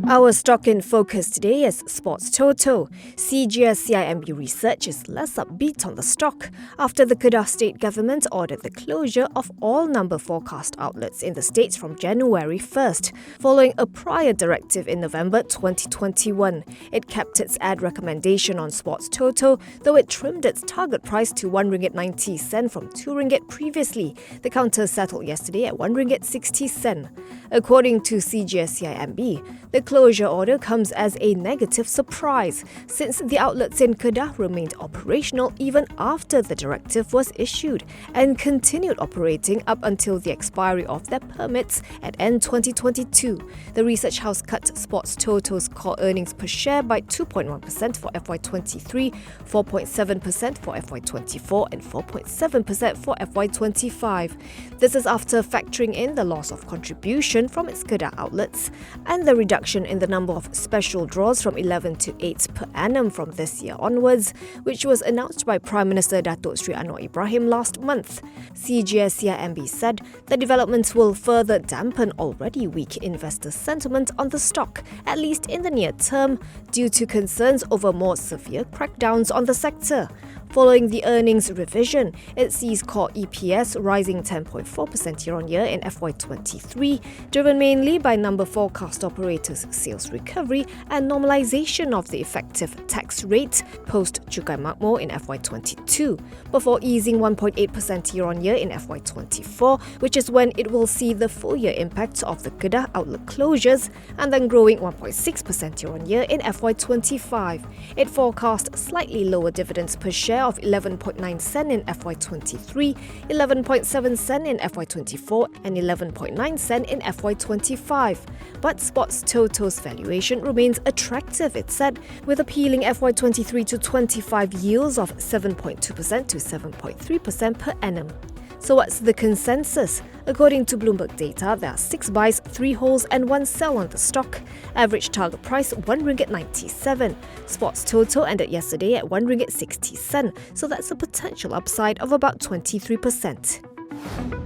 Our stock in focus today is Sports Toto. CGS-CIMB research is less upbeat on the stock after the Kedah state government ordered the closure of all number forecast outlets in the state from January 1st, following a prior directive in November 2021. It kept its ad recommendation on Sports Toto, though it trimmed its target price to RM1.90 from RM2 previously. The counter settled yesterday at RM1.60. According to CGS-CIMB, the closure order comes as a negative surprise since the outlets in Kedah remained operational even after the directive was issued and continued operating up until the expiry of their permits at end 2022. The research house cut Sports Toto's core earnings per share by 2.1% for FY23, 4.7% for FY24 and 4.7% for FY25. This is after factoring in the loss of contribution from its Kedah outlets and the reduction in the number of special draws from 11 to 8 per annum from this year onwards, which was announced by Prime Minister Datuk Sri Anwar Ibrahim last month. CGS-CIMB said the developments will further dampen already weak investor sentiment on the stock, at least in the near term, due to concerns over more severe crackdowns on the sector. Following the earnings revision, it sees core EPS rising 10.4% year-on-year in FY23, driven mainly by number forecast operators' sales recovery and normalisation of the effective tax rate post-Cukai Makmur in FY22, before easing 1.8% year-on-year in FY24, which is when it will see the full-year impact of the Kedah outlet closures, and then growing 1.6% year-on-year in FY25. It forecast slightly lower dividends per share of 11.9 sen in FY23, 11.7 sen in FY24 and 11.9 sen in FY25. But Sports Toto's valuation remains attractive, it said, with appealing FY23 to 25 yields of 7.2% to 7.3% per annum. So what's the consensus? According to Bloomberg data, there are 6 buys, 3 holds and 1 sell on the stock. Average target price RM1.97. Sports Toto ended yesterday at RM1.60, so that's a potential upside of about 23%.